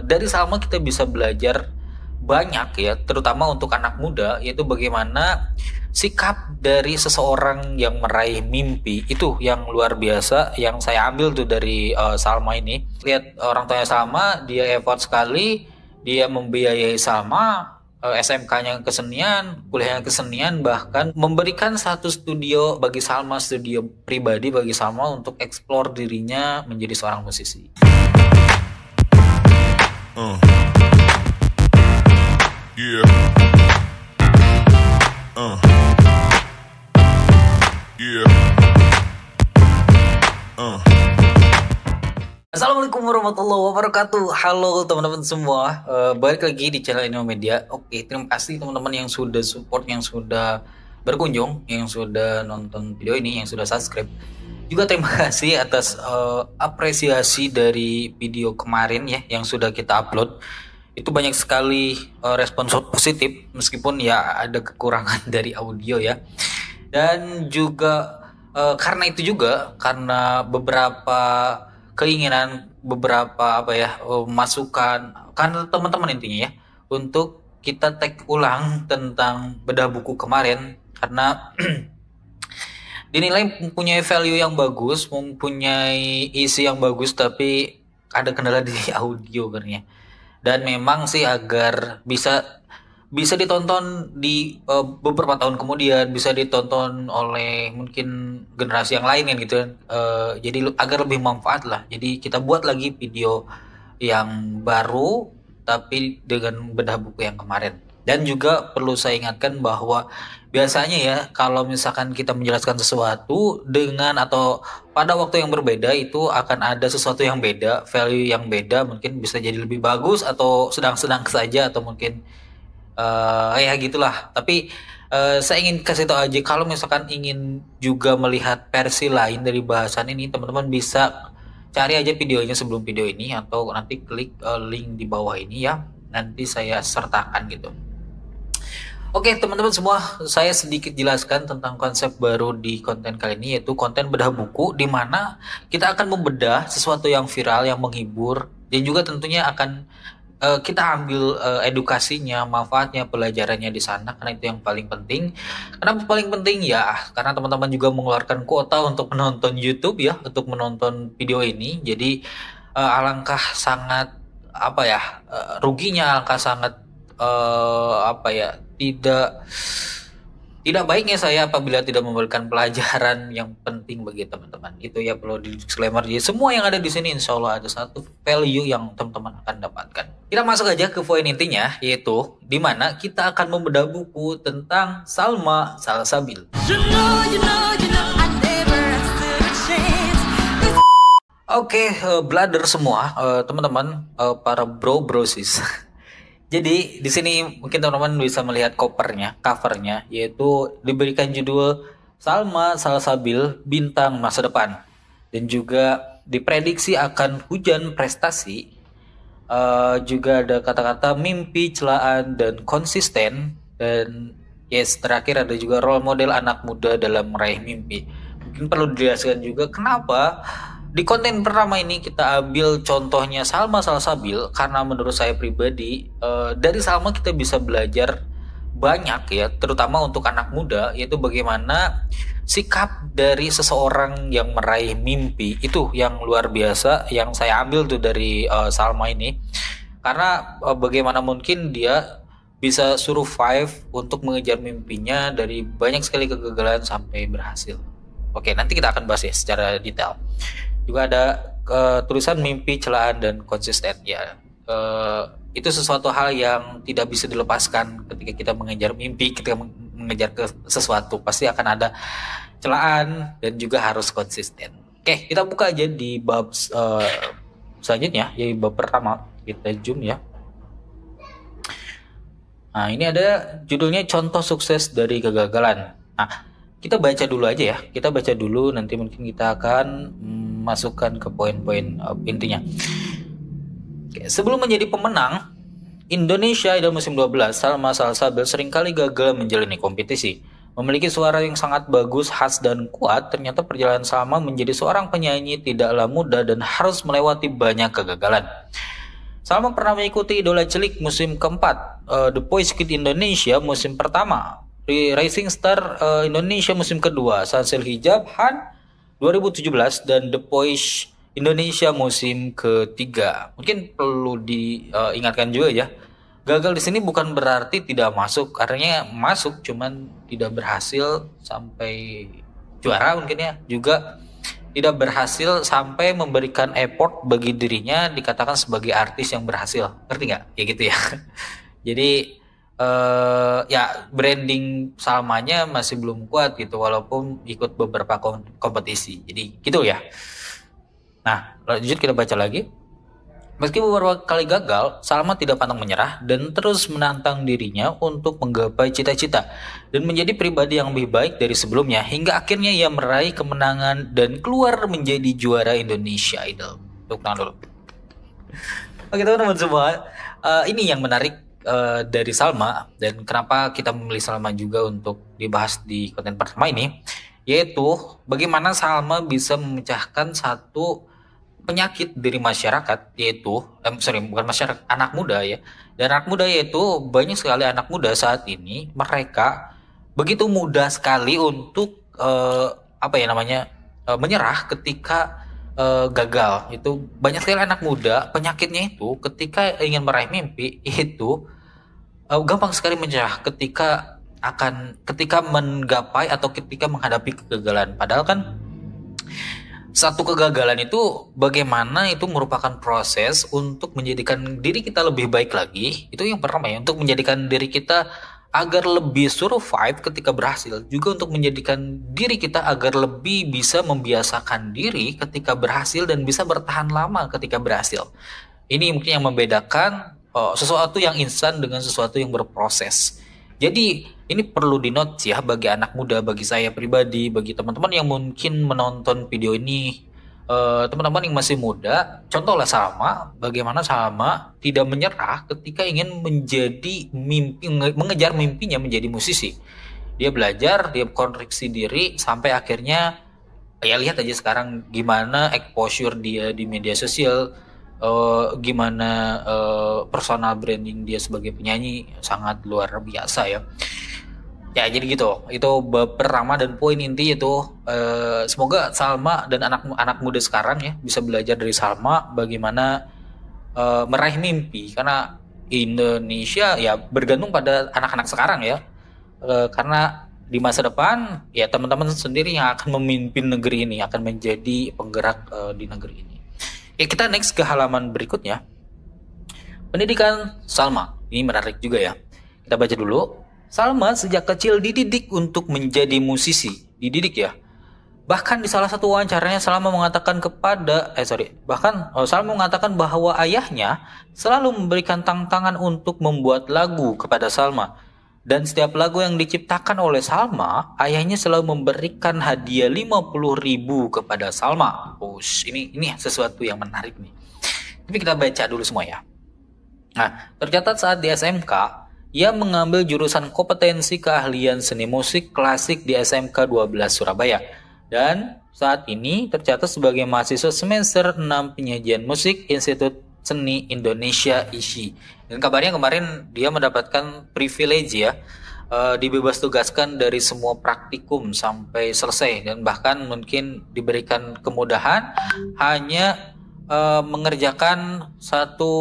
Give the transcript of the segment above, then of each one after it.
Dari Salma kita bisa belajar banyak ya, terutama untuk anak muda, yaitu bagaimana sikap dari seseorang yang meraih mimpi itu yang luar biasa. Yang saya ambil tuh dari Salma ini, lihat orang tuanya Salma, dia effort sekali, dia membiayai Salma, SMK-nya kesenian, kuliahnya kesenian, bahkan memberikan satu studio bagi Salma, studio pribadi bagi Salma untuk eksplor dirinya menjadi seorang musisi. Yeah. Yeah. Assalamualaikum warahmatullahi wabarakatuh. Halo teman-teman semua, balik lagi di channel Inno Media. Oke, terima kasih teman-teman yang sudah support, yang sudah berkunjung, yang sudah nonton video ini, yang sudah subscribe. Juga terima kasih atas apresiasi dari video kemarin ya, yang sudah kita upload. Itu banyak sekali respon positif, meskipun ya ada kekurangan dari audio ya. Dan juga karena itu juga, karena beberapa keinginan, beberapa masukan karena teman-teman intinya ya, untuk kita take ulang tentang bedah buku kemarin, karena dinilai mempunyai value yang bagus, mempunyai isi yang bagus, tapi ada kendala di audio katanya. Dan memang sih agar bisa ditonton di beberapa tahun kemudian, bisa ditonton oleh mungkin generasi yang lain kan gitu kan. Jadi agar lebih manfaat lah. Jadi kita buat lagi video yang baru tapi dengan bedah buku yang kemarin. Dan juga perlu saya ingatkan bahwa biasanya ya, kalau misalkan kita menjelaskan sesuatu dengan atau pada waktu yang berbeda, itu akan ada sesuatu yang beda, value yang beda, mungkin bisa jadi lebih bagus atau sedang-sedang saja, atau mungkin ya gitulah. Tapi saya ingin kasih tahu aja, kalau misalkan ingin juga melihat versi lain dari bahasan ini, teman-teman bisa cari aja videonya sebelum video ini, atau nanti klik link di bawah ini ya, nanti saya sertakan gitu. Oke teman-teman semua, saya sedikit jelaskan tentang konsep baru di konten kali ini, yaitu konten bedah buku, di mana kita akan membedah sesuatu yang viral, yang menghibur, dan juga tentunya akan kita ambil edukasinya, manfaatnya, pelajarannya di sana, karena itu yang paling penting. Kenapa paling penting ya? Karena teman-teman juga mengeluarkan kuota untuk menonton YouTube ya, untuk menonton video ini. Jadi alangkah sangat ruginya, alangkah sangat tidak baiknya saya apabila tidak memberikan pelajaran yang penting bagi teman-teman. Itu ya perlu di disclaimer. Jadi semua yang ada di sini insya Allah ada satu value yang teman-teman akan dapatkan. Kita masuk aja ke poin intinya, yaitu dimana kita akan membedah buku tentang Salma Salsabil. Oke, brother semua, teman-teman, para brosis. Jadi di sini mungkin teman-teman bisa melihat covernya, yaitu diberikan judul Salma Salsabil Bintang Masa Depan, dan juga diprediksi akan hujan prestasi. Juga ada kata-kata mimpi, celaan, dan konsisten. Dan terakhir ada juga role model anak muda dalam meraih mimpi. Mungkin perlu dijelaskan juga kenapa di konten pertama ini kita ambil contohnya Salma Salsabil, karena menurut saya pribadi dari Salma kita bisa belajar banyak ya, terutama untuk anak muda, yaitu bagaimana sikap dari seseorang yang meraih mimpi itu yang luar biasa. Yang saya ambil tuh dari Salma ini, karena bagaimana mungkin dia bisa survive untuk mengejar mimpinya dari banyak sekali kegagalan sampai berhasil. Oke, nanti kita akan bahas ya secara detail. Juga ada tulisan mimpi, celaan, dan konsisten ya. Itu sesuatu hal yang tidak bisa dilepaskan ketika kita mengejar mimpi, ketika mengejar ke sesuatu pasti akan ada celaan dan juga harus konsisten. Oke, kita buka aja di bab selanjutnya, yaitu bab pertama. Kita zoom ya. Nah, ini ada judulnya contoh sukses dari kegagalan. Nah, kita baca dulu aja ya. Kita baca dulu, nanti mungkin kita akan masukkan ke poin-poin intinya. Sebelum menjadi pemenang Indonesia Idol musim 12, Salma Salsabil seringkali gagal menjalani kompetisi. Memiliki suara yang sangat bagus, khas, dan kuat, ternyata perjalanan Salma menjadi seorang penyanyi tidaklah mudah dan harus melewati banyak kegagalan. Salma pernah mengikuti Idola Cilik musim keempat, The Voice Kids Indonesia musim pertama, Rising Star Indonesia musim kedua, Sansel Hijab Han 2017 dan The Voice Indonesia musim ketiga. Mungkin perlu diingatkan juga ya. Gagal di sini bukan berarti tidak masuk, artinya masuk cuman tidak berhasil sampai juara mungkin ya, juga tidak berhasil sampai memberikan effort bagi dirinya dikatakan sebagai artis yang berhasil. Ngerti nggak? Ya gitu ya. Jadi ya branding Salmanya masih belum kuat gitu walaupun ikut beberapa kompetisi. Jadi gitu ya. Nah, lanjut kita baca lagi. Meski beberapa kali gagal, Salma tidak pantang menyerah dan terus menantang dirinya untuk menggapai cita-cita dan menjadi pribadi yang lebih baik dari sebelumnya hingga akhirnya ia meraih kemenangan dan keluar menjadi juara Indonesia Idol. Tepuk tangan dulu. Oke teman-teman semua, ini yang menarik dari Salma dan kenapa kita memilih Salma juga untuk dibahas di konten pertama ini, yaitu bagaimana Salma bisa memecahkan satu penyakit dari masyarakat, yaitu bukan masyarakat, anak muda ya. Dan anak muda yaitu banyak sekali anak muda saat ini mereka begitu mudah sekali untuk menyerah ketika gagal. Itu banyak sekali anak muda penyakitnya itu ketika ingin meraih mimpi itu gampang sekali menyerah ketika menggapai atau ketika menghadapi kegagalan. Padahal kan satu kegagalan itu bagaimana itu merupakan proses untuk menjadikan diri kita lebih baik lagi. Itu yang pertama ya, untuk menjadikan diri kita agar lebih survive ketika berhasil, juga untuk menjadikan diri kita agar lebih bisa membiasakan diri ketika berhasil dan bisa bertahan lama ketika berhasil. Ini mungkin yang membedakan sesuatu yang instan dengan sesuatu yang berproses. Jadi ini perlu di-note ya bagi anak muda, bagi saya pribadi, bagi teman-teman yang mungkin menonton video ini, teman-teman yang masih muda, contohlah Salma, bagaimana Salma tidak menyerah ketika ingin mengejar mimpinya menjadi musisi. Dia belajar, dia koreksi diri sampai akhirnya ya lihat aja sekarang gimana exposure dia di media sosial. Gimana personal branding dia sebagai penyanyi sangat luar biasa ya. Ya jadi gitu, itu bab pertama dan poin inti itu semoga Salma dan anak muda sekarang ya bisa belajar dari Salma bagaimana meraih mimpi, karena Indonesia ya bergantung pada anak-anak sekarang ya, karena di masa depan ya teman-teman sendiri yang akan memimpin negeri ini, akan menjadi penggerak di negeri ini. Ya, kita next ke halaman berikutnya. Pendidikan Salma. Ini menarik juga ya. Kita baca dulu. Salma sejak kecil dididik untuk menjadi musisi. Dididik ya. Bahkan di salah satu wawancaranya Salma mengatakan Salma mengatakan bahwa ayahnya selalu memberikan tantangan untuk membuat lagu kepada Salma. Dan setiap lagu yang diciptakan oleh Salma, ayahnya selalu memberikan hadiah 50.000 kepada Salma. Ini sesuatu yang menarik nih. Tapi kita baca dulu semua ya. Nah, tercatat saat di SMK, ia mengambil jurusan kompetensi keahlian seni musik klasik di SMK 12 Surabaya. Dan saat ini tercatat sebagai mahasiswa semester 6 penyajian musik Institut Seni Indonesia ISI. Dan kabarnya kemarin dia mendapatkan privilege ya, dibebas tugaskan dari semua praktikum sampai selesai dan bahkan mungkin diberikan kemudahan hanya mengerjakan satu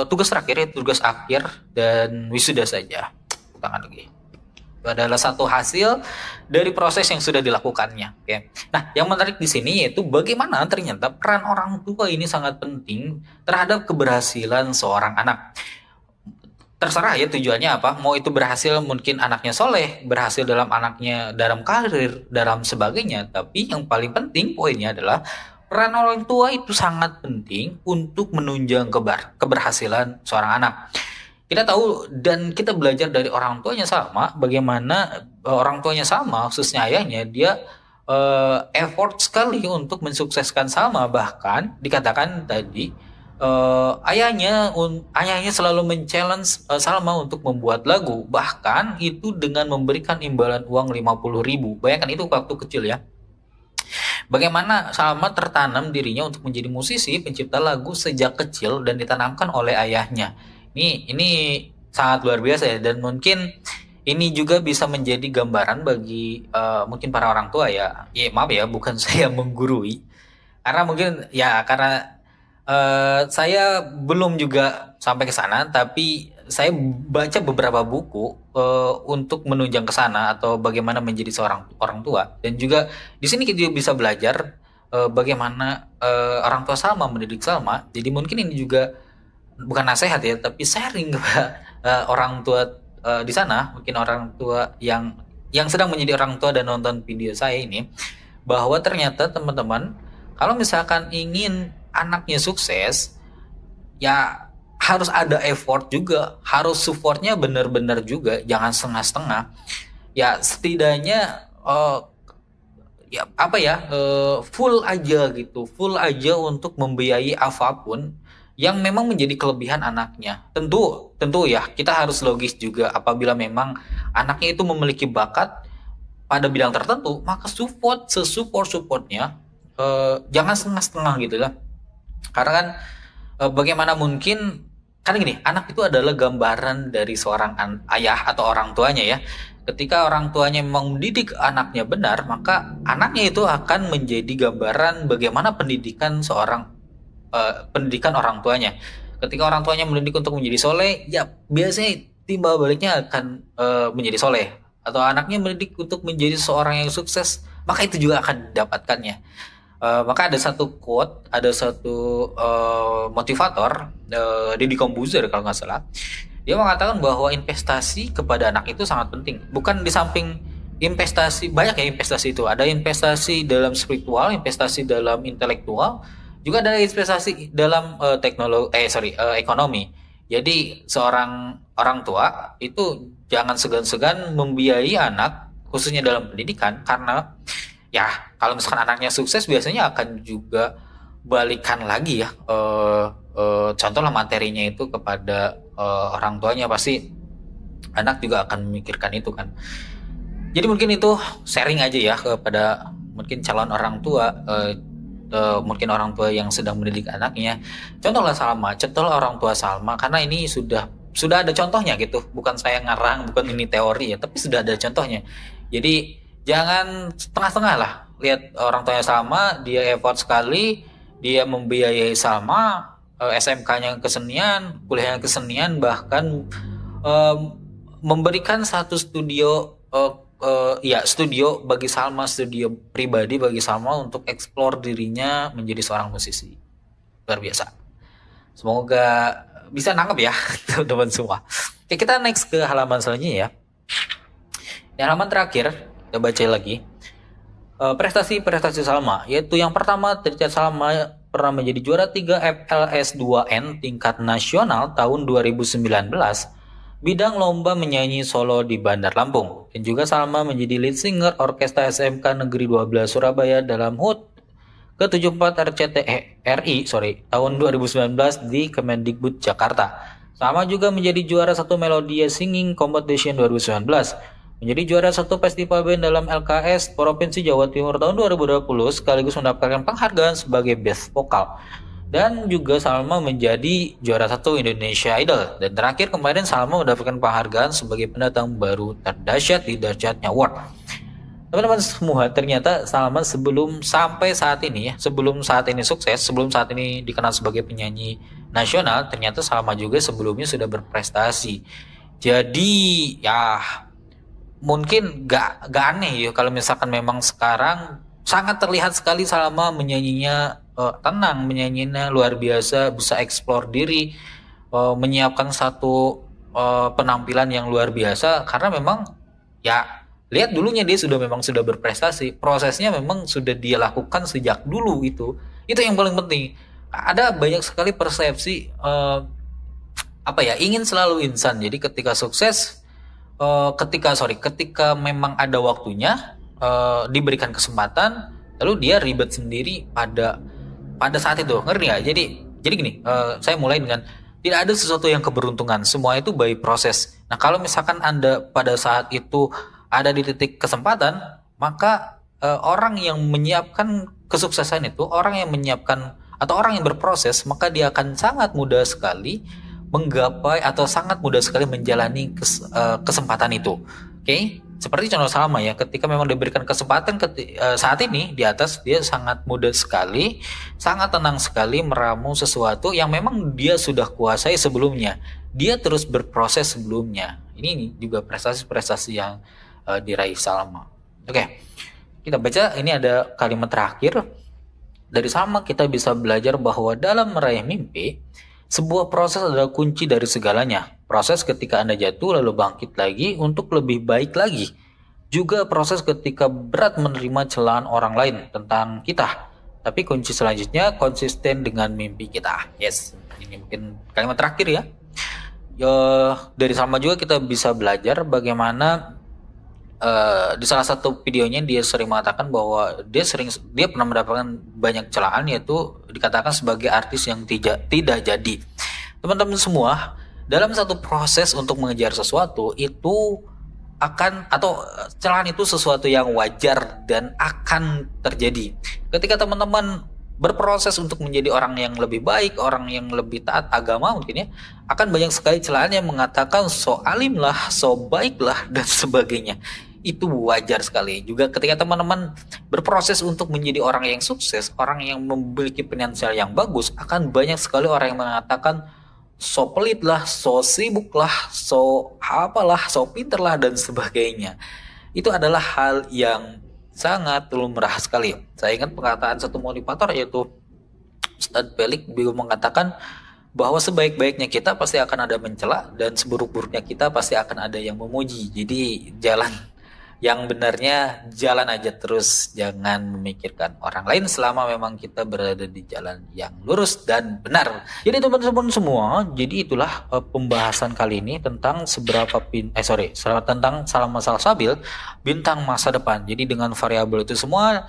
tugas terakhir, tugas akhir dan wisuda saja. Tangan lagi. Itu adalah satu hasil dari proses yang sudah dilakukannya. Oke. Nah, yang menarik di sini yaitu bagaimana ternyata peran orang tua ini sangat penting terhadap keberhasilan seorang anak. Terserah ya tujuannya apa, mau itu berhasil mungkin anaknya soleh, berhasil dalam karir, dalam sebagainya. Tapi yang paling penting poinnya adalah peran orang tua itu sangat penting untuk menunjang keberhasilan seorang anak. Kita tahu dan kita belajar dari orang tuanya Salma, bagaimana orang tuanya Salma, khususnya ayahnya, dia effort sekali untuk mensukseskan Salma. Bahkan dikatakan tadi ayahnya selalu men-challenge Salma untuk membuat lagu, bahkan itu dengan memberikan imbalan uang 50.000. Bayangkan itu waktu kecil ya. bagaimana Salma tertanam dirinya untuk menjadi musisi, pencipta lagu sejak kecil dan ditanamkan oleh ayahnya. Ini sangat luar biasa ya, dan mungkin ini juga bisa menjadi gambaran bagi mungkin para orang tua ya. Ya maaf ya, bukan saya menggurui, karena mungkin ya karena saya belum juga sampai ke sana, tapi saya baca beberapa buku untuk menunjang ke sana atau bagaimana menjadi seorang orang tua, dan juga di sini kita juga bisa belajar bagaimana orang tua Salma mendidik Salma. Jadi mungkin ini juga bukan nasihat ya, tapi sharing kepada orang tua di sana, mungkin orang tua yang sedang menjadi orang tua dan nonton video saya ini, bahwa ternyata teman-teman kalau misalkan ingin anaknya sukses, ya harus ada effort juga, harus supportnya benar-benar juga, jangan setengah-setengah. Ya setidaknya ya apa ya, full aja gitu, full aja untuk membiayai apapun yang memang menjadi kelebihan anaknya. Tentu tentu ya, kita harus logis juga, apabila memang anaknya itu memiliki bakat pada bidang tertentu, maka support supportnya, jangan setengah-setengah gitu lah. Karena kan bagaimana mungkin, kan gini, anak itu adalah gambaran dari seorang ayah atau orang tuanya ya. Ketika orang tuanya memang mendidik anaknya benar, maka anaknya itu akan menjadi gambaran bagaimana pendidikan orang tuanya. Ketika orang tuanya mendidik untuk menjadi soleh, ya biasanya timbal baliknya akan menjadi soleh. Atau anaknya mendidik untuk menjadi seorang yang sukses, maka itu juga akan didapatkannya. Maka ada satu quote, ada satu motivator, Deddy Kombuzer kalau nggak salah. Dia mengatakan bahwa investasi kepada anak itu sangat penting. Bukan di samping investasi, banyak ya investasi itu. Ada investasi dalam spiritual, investasi dalam intelektual, juga ada investasi dalam ekonomi. Jadi seorang orang tua itu jangan segan-segan membiayai anak, khususnya dalam pendidikan, karena ya kalau misalkan anaknya sukses biasanya akan juga balikan lagi ya, contohlah materinya itu kepada orang tuanya, pasti anak juga akan memikirkan itu kan. Jadi mungkin itu sharing aja ya kepada mungkin calon orang tua, mungkin orang tua yang sedang mendidik anaknya. Contohlah Salma, contohlah orang tua Salma, karena ini sudah ada contohnya gitu, bukan saya ngarang, bukan ini teori ya, tapi sudah ada contohnya. Jadi jangan setengah-setengah lah. Lihat orang tuanya Salma, dia effort sekali, dia membiayai Salma, SMK-nya kesenian, kuliahnya kesenian, bahkan memberikan satu studio, studio bagi Salma, studio pribadi bagi Salma untuk eksplor dirinya menjadi seorang musisi. Luar biasa. Semoga bisa nangkep ya teman-teman semua. Oke, kita next ke halaman selanjutnya ya. Di halaman terakhir kita baca lagi prestasi Salma, yaitu yang pertama, Richard Salma pernah menjadi juara 3 FLS 2N tingkat nasional tahun 2019 bidang lomba menyanyi solo di Bandar Lampung, dan juga Salma menjadi lead singer Orkestra SMK Negeri 12 Surabaya dalam HUT ke-74 RCTI tahun 2019 di Kemendikbud Jakarta. Salma juga menjadi juara 1 Melodia Singing Competition 2019, menjadi juara 1 festival band dalam LKS Provinsi Jawa Timur tahun 2020, sekaligus mendapatkan penghargaan sebagai Best Vokal. Dan juga Salma menjadi juara 1 Indonesia Idol. Dan terakhir kemarin Salma mendapatkan penghargaan sebagai pendatang baru terdahsyat di Dahsyatnya Award. Teman-teman semua, ternyata Salma sebelum sampai saat ini ya, sebelum saat ini sukses, sebelum saat ini dikenal sebagai penyanyi nasional, ternyata Salma juga sebelumnya sudah berprestasi. Jadi ya mungkin gak aneh ya kalau misalkan memang sekarang sangat terlihat sekali Salma menyanyinya tenang, menyanyinya luar biasa, bisa eksplor diri, menyiapkan satu penampilan yang luar biasa, karena memang ya lihat dulunya dia memang sudah berprestasi, prosesnya memang sudah dia lakukan sejak dulu. Itu yang paling penting. Ada banyak sekali persepsi ingin selalu insan, jadi ketika sukses, ketika memang ada waktunya, diberikan kesempatan, lalu dia ribet sendiri pada saat itu, ngerti nggak? Jadi gini, saya mulai dengan tidak ada sesuatu yang keberuntungan, semua itu by proses. Nah kalau misalkan Anda pada saat itu ada di titik kesempatan, maka orang yang menyiapkan kesuksesan itu orang yang menyiapkan atau orang yang berproses, maka dia akan sangat mudah sekali menggapai atau sangat mudah sekali menjalani kesempatan itu. Oke, seperti contoh Salma ya, ketika memang diberikan kesempatan saat ini di atas, dia sangat mudah sekali, sangat tenang sekali meramu sesuatu yang memang dia sudah kuasai sebelumnya. Dia terus berproses sebelumnya. Ini juga prestasi-prestasi yang diraih Salma. Oke, kita baca ini ada kalimat terakhir. Dari Salma kita bisa belajar bahwa dalam meraih mimpi, sebuah proses adalah kunci dari segalanya. Proses ketika Anda jatuh lalu bangkit lagi untuk lebih baik lagi. Juga proses ketika berat menerima celaan orang lain tentang kita. Tapi kunci selanjutnya konsisten dengan mimpi kita. Yes, ini mungkin kalimat terakhir ya. Dari Salma juga kita bisa belajar bagaimana di salah satu videonya dia sering mengatakan bahwa dia pernah mendapatkan banyak celaan, yaitu dikatakan sebagai artis yang tidak jadi. Teman-teman semua, dalam satu proses untuk mengejar sesuatu itu celaan itu sesuatu yang wajar dan akan terjadi. Ketika teman-teman berproses untuk menjadi orang yang lebih baik, orang yang lebih taat agama mungkin ya, akan banyak sekali celaan yang mengatakan so alim lah, so baik lah, dan sebagainya. Itu wajar sekali. Juga ketika teman-teman berproses untuk menjadi orang yang sukses, orang yang memiliki finansial yang bagus, akan banyak sekali orang yang mengatakan so pelit lah, so sibuk lah, so apalah, so pinter lah, dan sebagainya. Itu adalah hal yang sangat lumrah sekali. Saya ingat perkataan satu motivator, yaitu Ustadz Pelik beliau mengatakan bahwa sebaik-baiknya kita pasti akan ada mencela, dan seburuk-buruknya kita pasti akan ada yang memuji. Jadi jalan yang benarnya jalan aja terus, jangan memikirkan orang lain selama memang kita berada di jalan yang lurus dan benar. Jadi teman-teman semua, jadi itulah pembahasan kali ini tentang tentang Salma Salsabil, bintang masa depan. Jadi dengan variabel itu semua,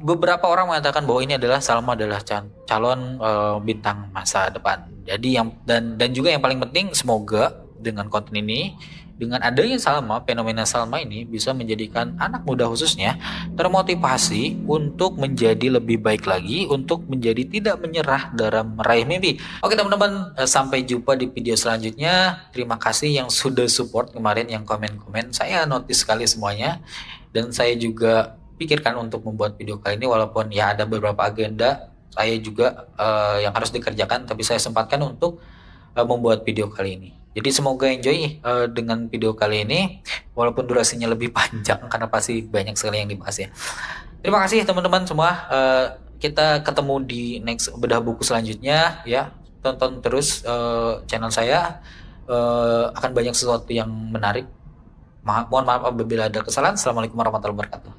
beberapa orang mengatakan bahwa ini adalah Salma adalah calon bintang masa depan. Jadi dan juga yang paling penting, semoga dengan konten ini, dengan adanya fenomena Salma ini bisa menjadikan anak muda khususnya termotivasi untuk menjadi lebih baik lagi, untuk menjadi tidak menyerah dalam meraih mimpi. Oke teman-teman, sampai jumpa di video selanjutnya. Terima kasih yang sudah support kemarin, yang komen-komen. Saya notice sekali semuanya, dan saya juga pikirkan untuk membuat video kali ini, walaupun ya ada beberapa agenda saya juga yang harus dikerjakan, tapi saya sempatkan untuk membuat video kali ini. Jadi semoga enjoy dengan video kali ini, walaupun durasinya lebih panjang karena pasti banyak sekali yang dibahas ya. Terima kasih teman-teman semua. Kita ketemu di next bedah buku selanjutnya ya. Tonton terus channel saya, akan banyak sesuatu yang menarik. Mohon maaf apabila ada kesalahan. Assalamualaikum warahmatullahi wabarakatuh.